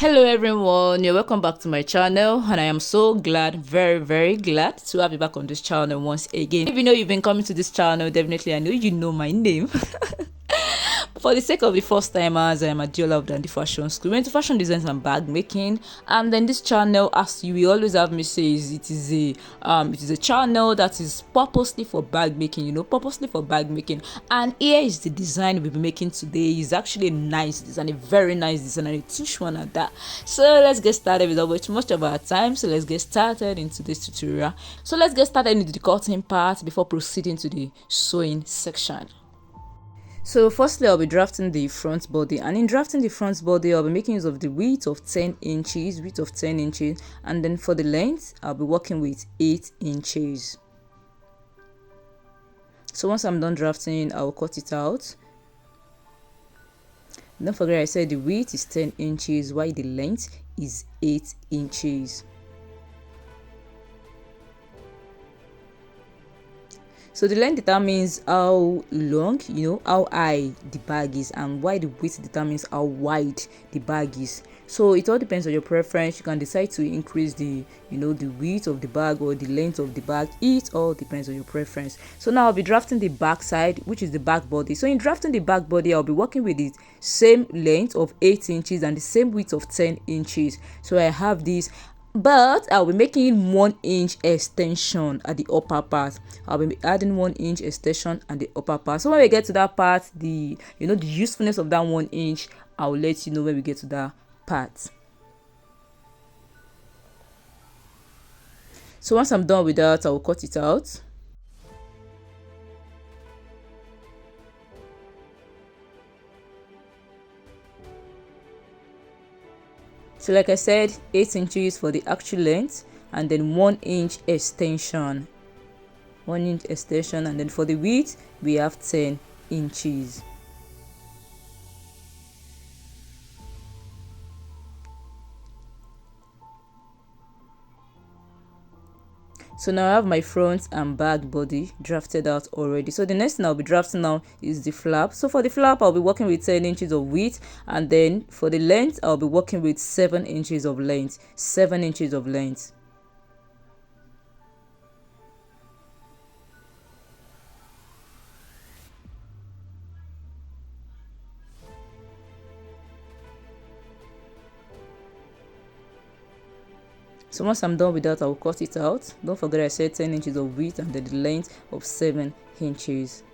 Hello everyone, you're welcome back to my channel, and I am so glad, very glad to have you back on this channel once again. If you know you've been coming to this channel, definitely I know you know my name. For the sake of the first timers, I am Adiola of the Fashion School. We went to fashion design and bag making, and then this channel, as you will always have me say, it is a channel that is purposely for bag making. Purposely for bag making. And here is the design we'll be making today. It's actually a nice design, a very nice design, and a touch one at that. So let's get started without wasting much of our time. So let's get started into this tutorial. So let's get started into the cutting part before proceeding to the sewing section. So firstly, I'll be drafting the front body, and in drafting the front body, I'll be making use of the width of 10 inches, and then for the length, I'll be working with 8 inches. So once I'm done drafting, I'll cut it out. Don't forget I said the width is 10 inches while the length is 8 inches. So the length determines how long, how high the bag is, and while the width determines how wide the bag is. So it all depends on your preference. You can decide to increase the width of the bag or the length of the bag. It all depends on your preference. So now I'll be drafting the back side, which is the back body. So in drafting the back body, I'll be working with the same length of 8 inches and the same width of 10 inches. So I have this, but I'll be making 1 inch extension at the upper part. I'll be adding 1 inch extension at the upper part. So when we get to that part, the usefulness of that 1 inch, I'll let you know when we get to that part. So once I'm done with that, I'll cut it out. So like I said, 8 inches for the actual length, and then 1 inch extension. 1 inch extension, and then for the width, we have 10 inches. So now I have my front and back body drafted out already. So the next thing I'll be drafting now is the flap. So for the flap, I'll be working with 10 inches of width, and then for the length, I'll be working with 7 inches of length. 7 inches of length. So once I'm done with that, I'll cut it out. Don't forget I said 10 inches of width and then the length of 7 inches.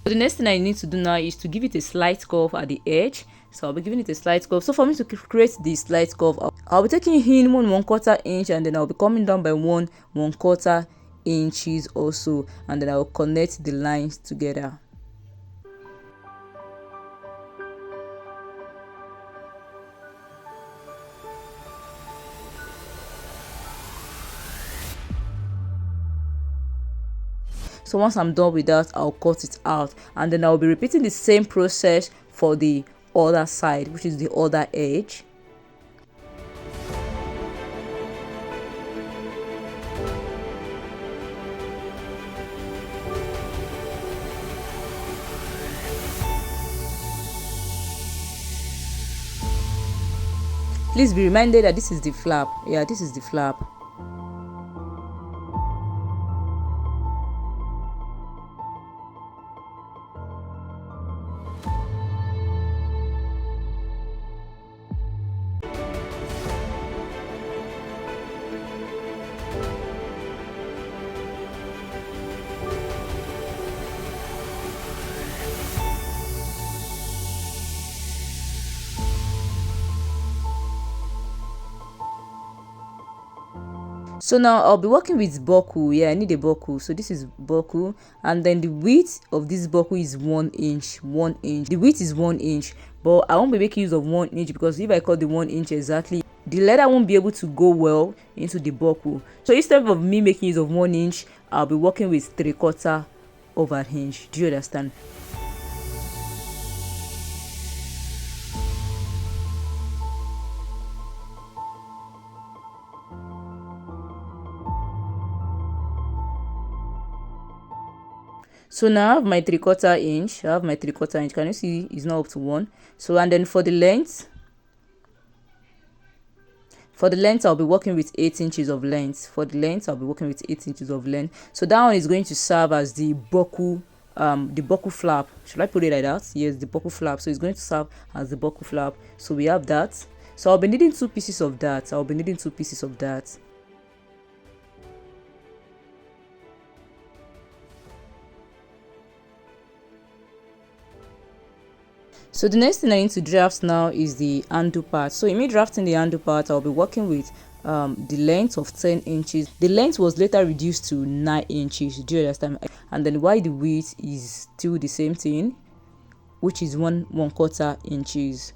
So the next thing I need to do now is to give it a slight curve at the edge. So I'll be giving it a slight curve. So for me to create the slight curve, I'll be taking in 1/4 inch, and then I'll be coming down by 1/4 inches also, and then I'll connect the lines together. So once I'm done with that, I'll cut it out, and then I'll be repeating the same process for the other side, which is the other edge. Please be reminded that this is the flap. Yeah, this is the flap. So now I'll be working with buckle. Yeah, I need a buckle. So this is buckle, and then the width of this buckle is 1 inch. 1 inch. The width is 1 inch, but I won't be making use of 1 inch because if I cut the 1 inch exactly, the leather won't be able to go well into the buckle. So instead of me making use of 1 inch, I'll be working with 3/4 of an inch. Do you understand? So now I have my 3/4 inch. I have my 3/4 inch. Can you see it's not up to 1? So and then for the length, I'll be working with 8 inches of length. For the length, I'll be working with 8 inches of length. So that one is going to serve as the buckle flap. Should I put it like that? Yes, the buckle flap. So it's going to serve as the buckle flap. So we have that. So I'll be needing 2 pieces of that. So the next thing I need to draft now is the handle part. So in me drafting the handle part, I'll be working with the length of 10 inches. The length was later reduced to 9 inches. Do you understand? And then why the width is still the same thing, which is 1/4 inches.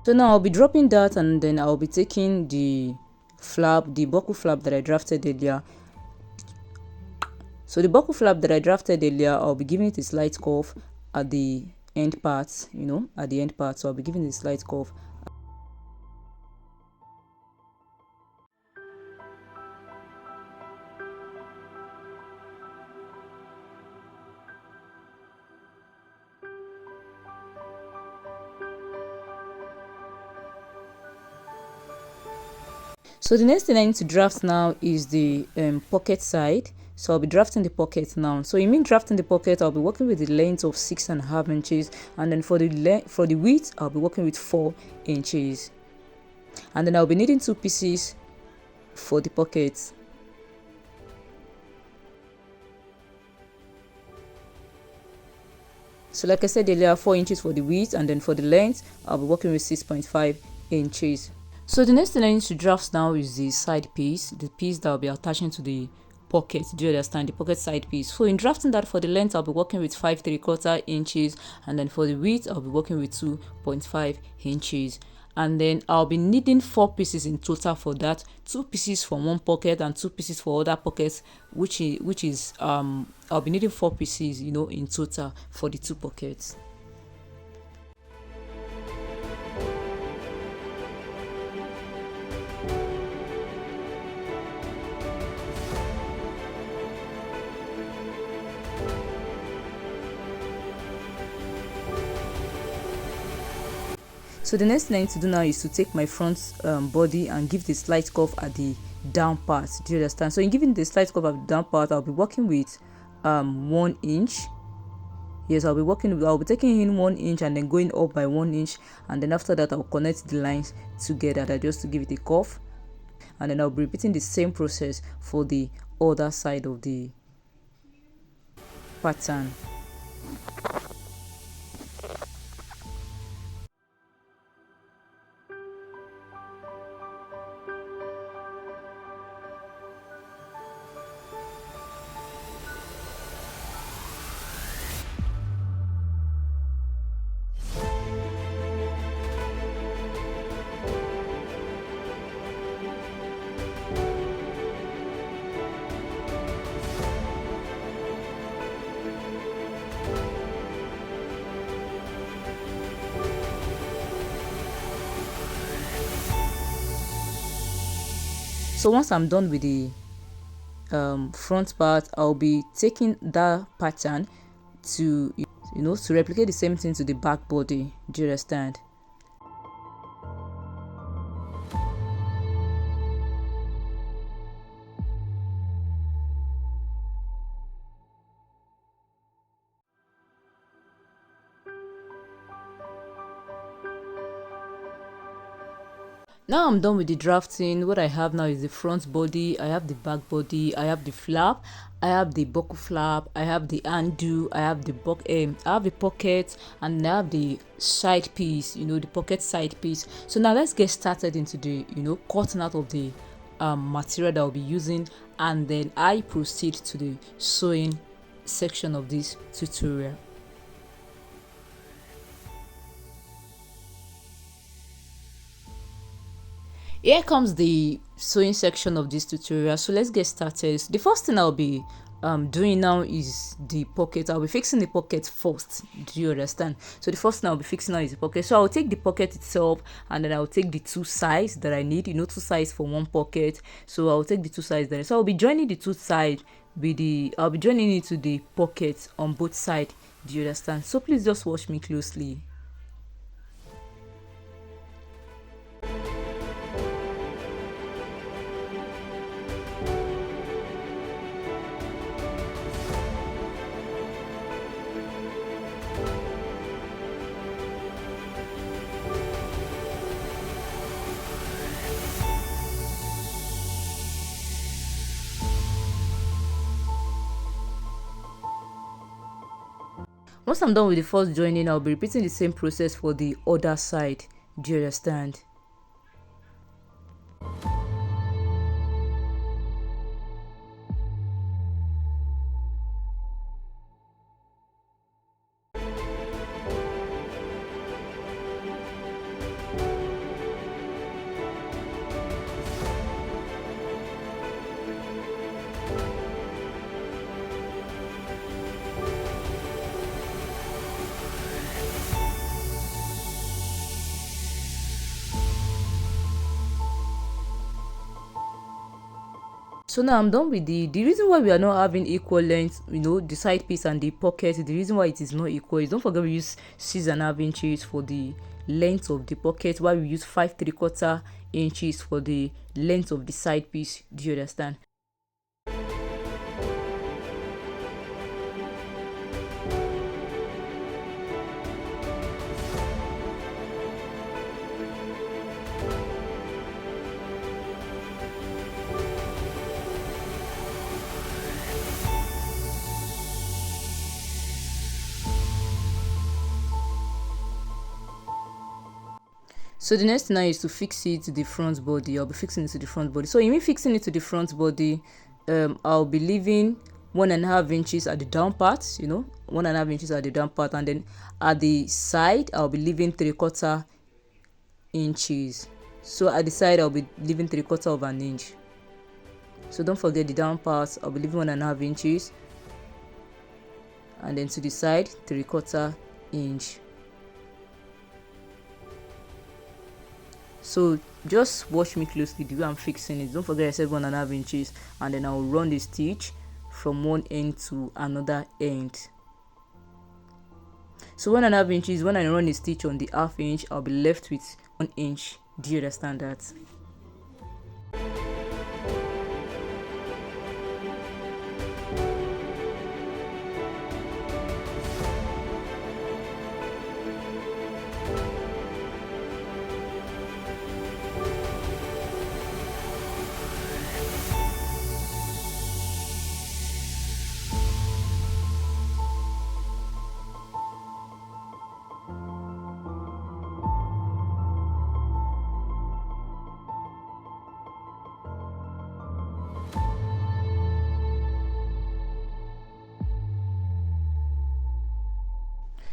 So now I'll be dropping that, and then I'll be taking the buckle flap that I drafted earlier. So the buckle flap that I drafted earlier, I'll be giving it a slight curve at the end part, at the end part. So I'll be giving it a slight curve. So the next thing I need to draft now is the pocket side. So I'll be drafting the pocket now. So in me drafting the pocket, I'll be working with the length of 6.5 inches, and then for the width, I'll be working with 4 inches, and then I'll be needing 2 pieces for the pocket. So like I said earlier, 4 inches for the width, and then for the length, I'll be working with 6.5 inches. So the next thing I need to draft now is the side piece, the piece that I'll be attaching to the pocket. Do you understand? The pocket side piece. So in drafting that, for the length, I'll be working with 5 3/4 inches, and then for the width, I'll be working with 2.5 inches. And then I'll be needing 4 pieces in total for that. 2 pieces for one pocket and 2 pieces for other pockets, which is I'll be needing 4 pieces, in total for the 2 pockets. So the next thing I need to do now is to take my front body and give the slight curve at the down part. Do you understand? So in giving the slight curve at the down part, I'll be working with 1 inch. Yes, I'll be taking in 1 inch and then going up by 1 inch, and then after that I'll connect the lines together just to give it a curve, and then I'll be repeating the same process for the other side of the pattern. So once I'm done with the front part, I'll be taking that pattern to to replicate the same thing to the back body. Do you understand? Now I'm done with the drafting. What I have now is the front body, I have the back body, I have the flap, I have the buckle flap, I have the undo, I have the I have the pocket, and I have the side piece, the pocket side piece. So now let's get started into the cutting out of the material that I'll be using, and then I proceed to the sewing section of this tutorial. Here comes the sewing section of this tutorial. So let's get started. The first thing I'll be doing now is the pocket. I'll be fixing the pocket first. Do you understand? So the first thing I'll be fixing now is the pocket. So I'll take the pocket itself, and then I'll take the two sides that I need, two sides for one pocket. So I'll take the two sides there. So I'll be joining the two sides with I'll be joining it to the pocket on both sides. Do you understand? So please just watch me closely. Once I'm done with the first joining, I'll be repeating the same process for the other side. Do you understand? So now I'm done with the reason why we are not having equal length, the side piece and the pocket. The reason why it is not equal is, don't forget, we use 6.5 inches for the length of the pocket, while we use 5 3/4 inches for the length of the side piece. Do you understand? So the next thing now is to fix it to the front body. I'll be fixing it to the front body. So in me fixing it to the front body, I'll be leaving 1.5 inches at the down part, 1.5 inches at the down part, and then at the side I'll be leaving 3/4 inches. So at the side I'll be leaving 3/4 of an inch. So don't forget the down part, I'll be leaving 1.5 inches, and then to the side 3/4 inch. So just watch me closely the way I'm fixing it. Don't forget I said 1.5 inches, and then I'll run the stitch from one end to another end. So 1.5 inches, when I run the stitch on the half inch, I'll be left with 1 inch. Do you understand that?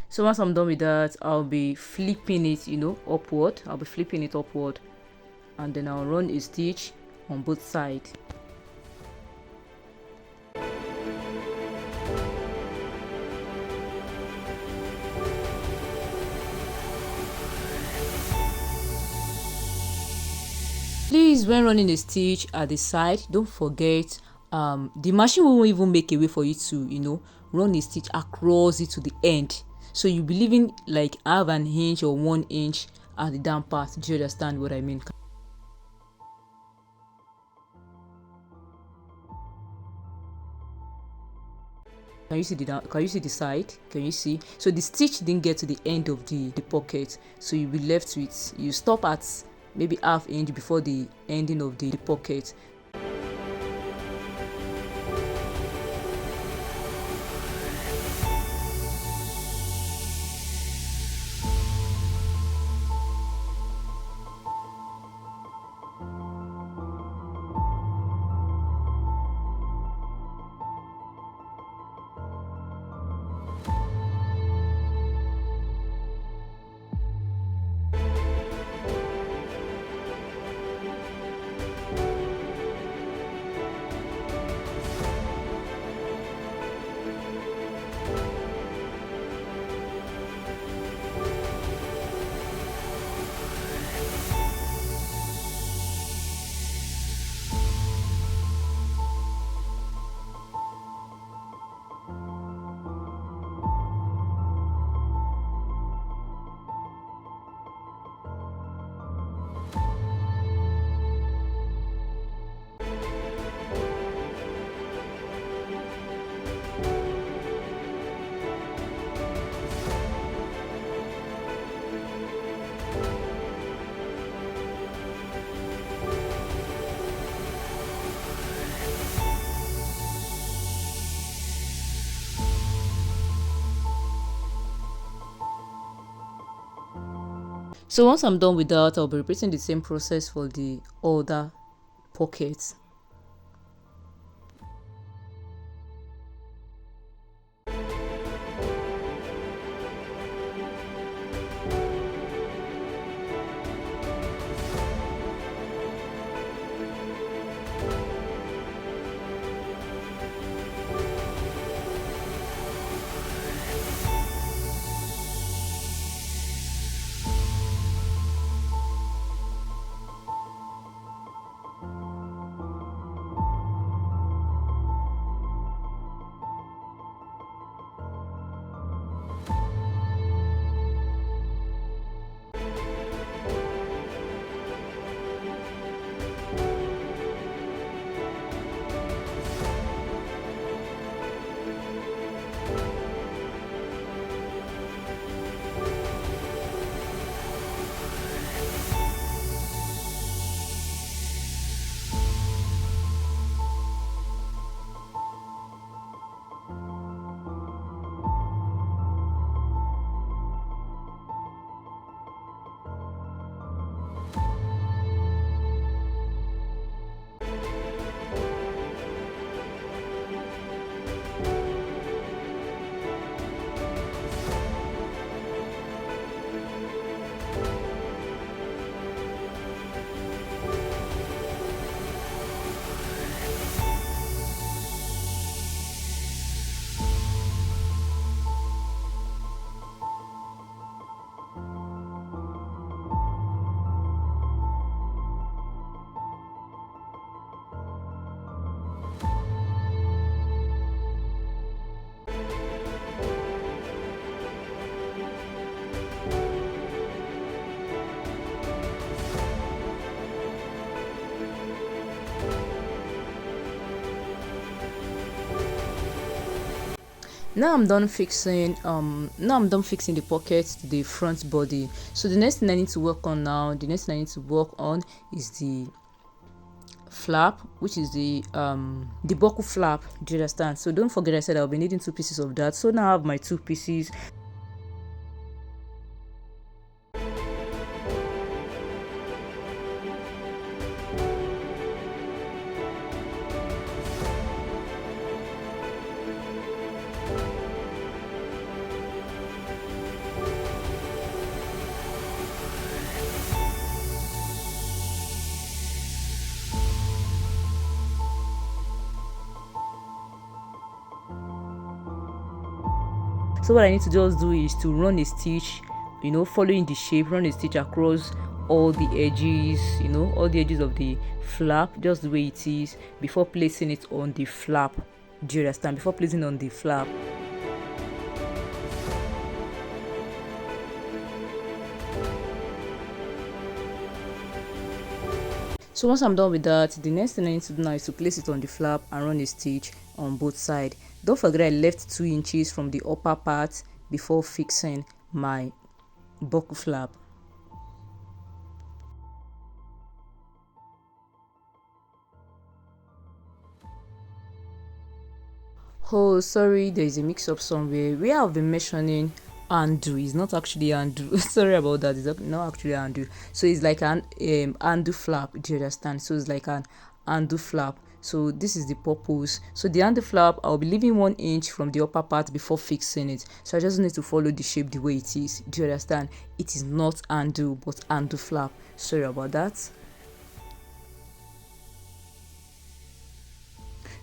So once I'm done with that, I'll be flipping it, upward. I'll be flipping it upward, and then I'll run a stitch on both sides. Please, when running a stitch at the side, don't forget the machine won't even make a way for you to run a stitch across it to the end. So you'll be leaving like half an inch or 1 inch at the down part. Do you understand what I mean? Can you see can you see the side? Can you see? So the stitch didn't get to the end of the pocket, so you'll be left with, you stop at maybe half inch before the ending of the pocket. So once I'm done with that, I'll be repeating the same process for the other pockets. Now I'm done fixing the pocket to the front body. So the next thing I need to work on now, is the flap, which is the buckle flap. Do you understand? So don't forget, I said I'll be needing 2 pieces of that. So now I have my 2 pieces. So what I need to just do is to run a stitch, following the shape, run a stitch across all the edges, all the edges of the flap, just the way it is, before placing it on the flap. Do you understand? Before placing on the flap. So once I'm done with that, the next thing I need to do now is to place it on the flap and run a stitch on both sides. Don't forget I left 2 inches from the upper part before fixing my buckle flap. Oh, sorry, there is a mix up somewhere. We have been mentioning undo. It's not actually undo. Sorry about that. It's not actually undo. So it's like an undo flap. Do you understand? So it's like an undo flap. So this is the purpose. So the undo flap, I'll be leaving 1 inch from the upper part before fixing it. So I just need to follow the shape the way it is. Do you understand? It is not undo, but undo flap. Sorry about that.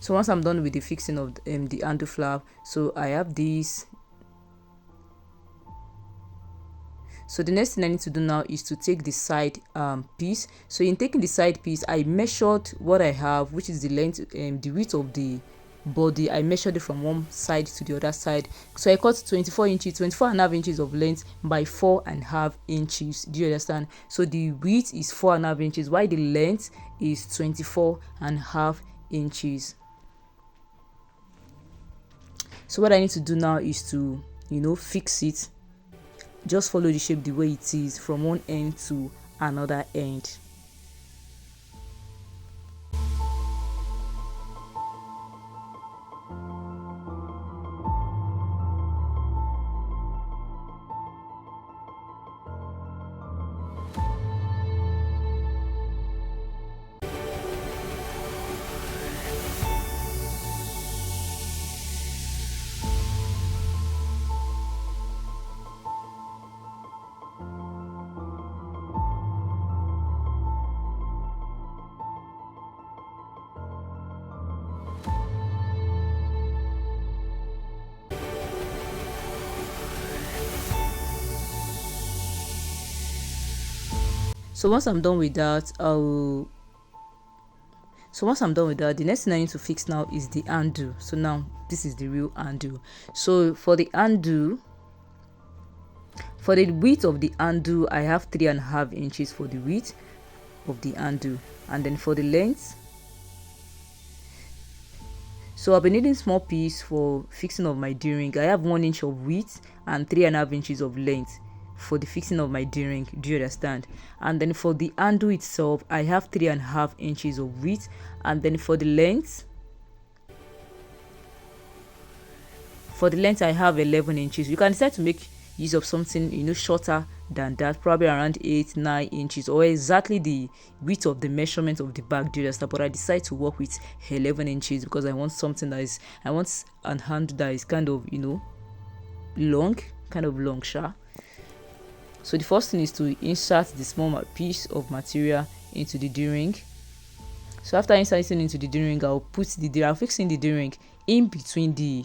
So once I'm done with the fixing of the undo flap, so I have this. So the next thing I need to do now is to take the side piece. So in taking the side piece, I measured what I have, which is the length, the width of the body. I measured it from one side to the other side. So I cut 24 inches, 24 and a half inches of length by 4.5 inches. Do you understand? So the width is 4.5 inches, while the length is 24.5 inches. So what I need to do now is to, fix it. Just follow the shape the way it is from one end to another end. So once I'm done with that, the next thing I need to fix now is the undo. So now this is the real undo. So for the undo, for the width of the undo, I have 3.5 inches for the width of the undo, and then for the length, so I'll be needing small piece for fixing of my D-ring. I have 1 inch of width and 3.5 inches of length for the fixing of my D-ring. Do you understand? And then for the undo itself, I have 3.5 inches of width, and then for the length, I have 11 inches. You can decide to make use of something shorter than that, probably around 8-9 inches, or exactly the width of the measurement of the bag. Do you understand? But I decide to work with 11 inches because I want something that is, I want an hand that is kind of long, sharp. So the first thing is to insert the small piece of material into the D-ring. So after inserting into the D-ring, I'll fix in the D-ring in between the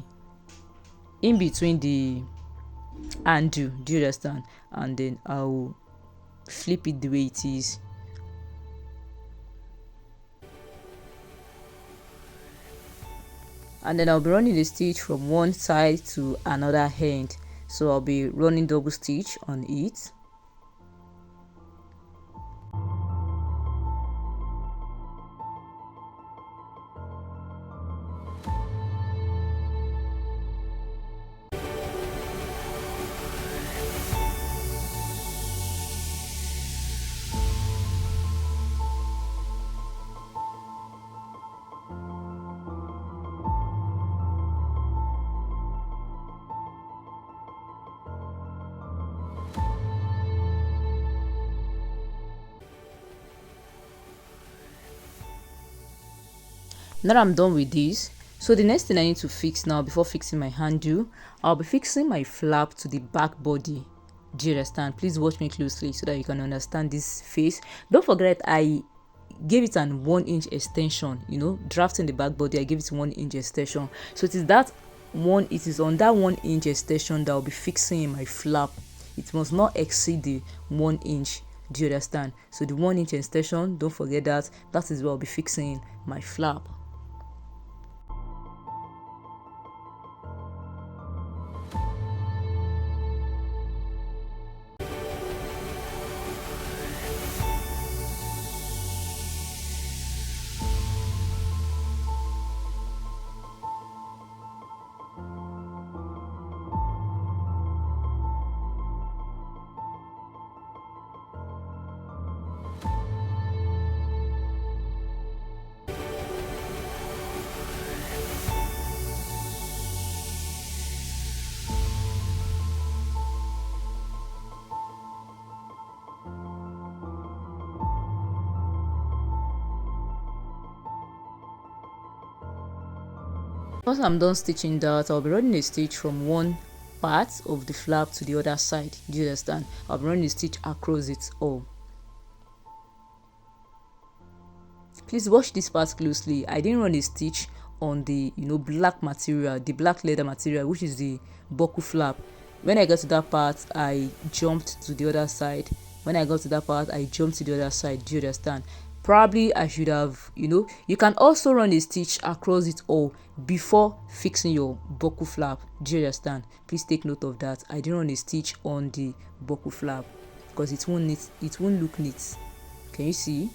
undo. Do you understand? And then I'll flip it the way it is. And then I'll be running the stitch from one side to another end. So I'll be running double stitch on it. Now I'm done with this. So the next thing I need to fix now, before fixing my handle, I'll be fixing my flap to the back body. Do you understand? Please watch me closely so that you can understand this face. Don't forget I gave it an 1 inch extension. Drafting the back body, I gave it 1 inch extension. So it is on that 1 inch extension that I'll be fixing my flap. It must not exceed the 1 inch. Do you understand? So the 1 inch extension, don't forget that is where I'll be fixing my flap. Once I'm done stitching that, I'll be running a stitch from one part of the flap to the other side. Do you understand? I'll be running a stitch across it all. Please watch this part closely. I didn't run a stitch on the black material, the black leather material, which is the boku flap. When I got to that part, I jumped to the other side. When I got to that part, I jumped to the other side. Do you understand? Probably I should have, you can also run a stitch across it all before fixing your boku flap. Do you understand? Please take note of that. I didn't run a stitch on the boku flap because it won't look neat. Can you see?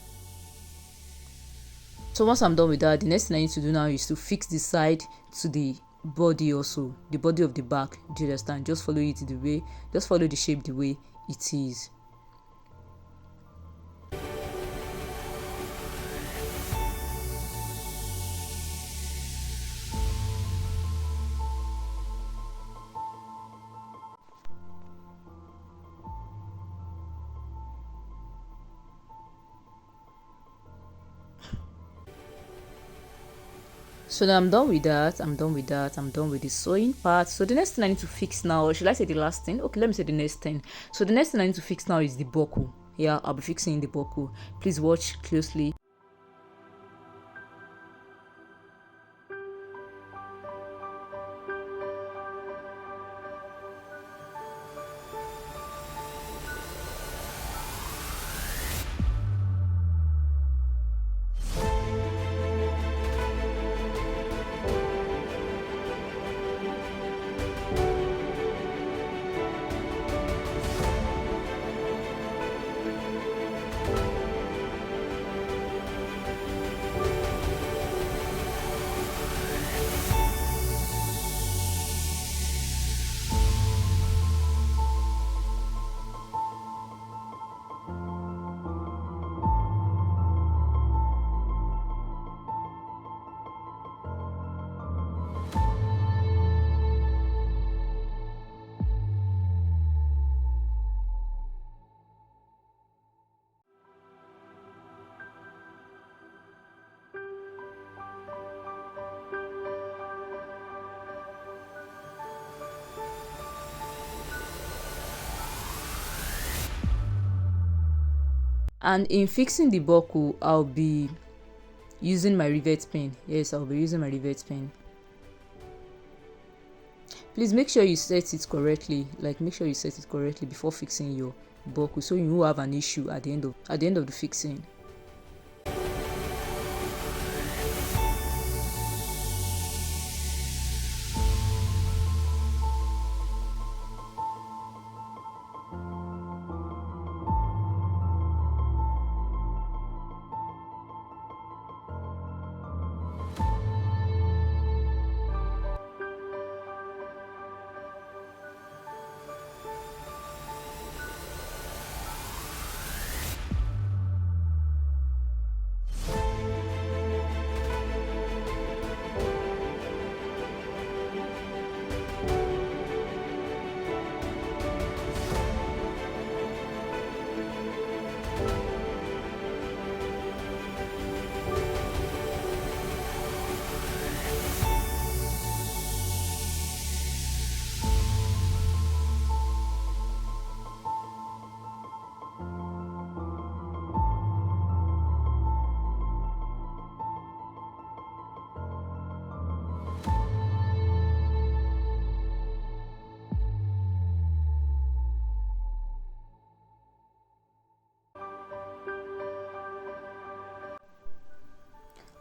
So once I'm done with that, the next thing I need to do now is to fix the side to the body, also the body of the back. Do you understand? Just follow the shape the way it is. So now I'm done with that. I'm done with the sewing part. So the next thing I need to fix now, or should I say the last thing? Okay, let me say the next thing. So the next thing I need to fix now is the boku. Yeah, I'll be fixing the boku. Please watch closely. And in fixing the boku, I'll be using my rivet pin. Yes, I'll be using my rivet pin. Please make sure you set it correctly. Make sure you set it correctly before fixing your boku, so you won't have an issue at the end of the fixing.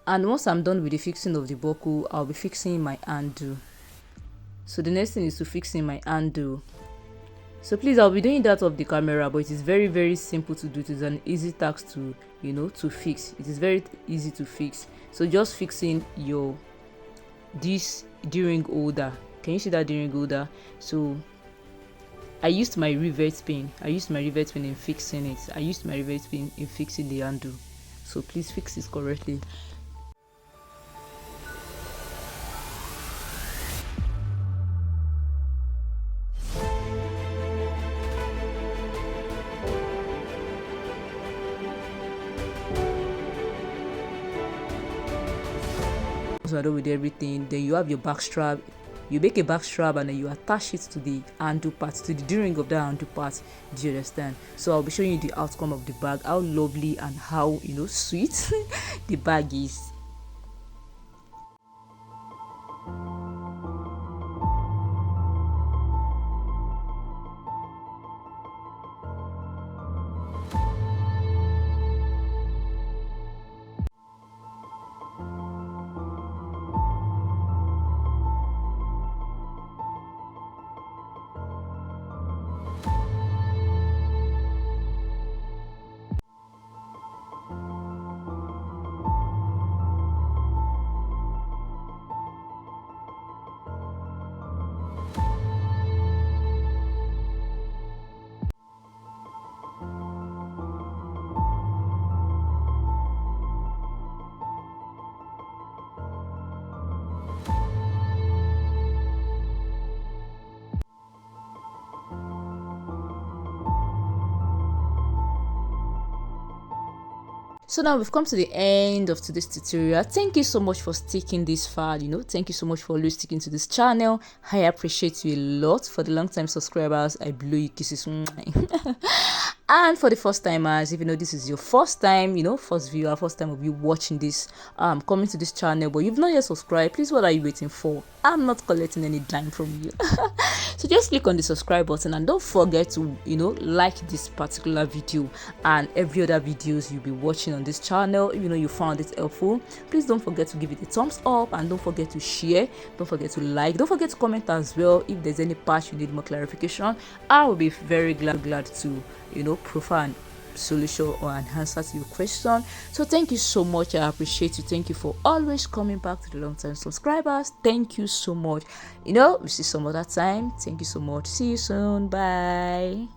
And once I'm done with the fixing of the boku, I'll be fixing my handle. So the next thing is to fixing my handle. So please, I'll be doing that off the camera, but it is very, very simple to do. It is an easy task to to fix. It is very easy to fix. So just fixing this D-ring holder. Can you see that D-ring holder? So I used my rivet pin. In fixing it. I used my rivet pin in fixing the handle. So please fix it correctly. So I do with everything. Then you have your back strap. You make a back strap and then you attach it to the handle part, to the D-ring of that handle part. Do you understand? So I'll be showing you the outcome of the bag, how lovely and how sweet the bag is. So now we've come to the end of today's tutorial. Thank you so much for sticking this far. Thank you so much for always sticking to this channel. I appreciate you a lot. For the long time subscribers, I blow you kisses. And for the first timers, if this is your first time, first viewer, first time of you watching this, coming to this channel, but you've not yet subscribed, please, what are you waiting for? I'm not collecting any dime from you. So just click on the subscribe button and don't forget to like this particular video and every other videos you'll be watching on this channel. You found it helpful, please don't forget to give it a thumbs up and don't forget to share, don't forget to like, don't forget to comment as well. If there's any part you need more clarification, I will be very glad to provide solution or an answer to your question. So thank you so much. I appreciate you. Thank you for always coming back to the long time subscribers. Thank you so much. We see some other time. Thank you so much. See you soon. Bye.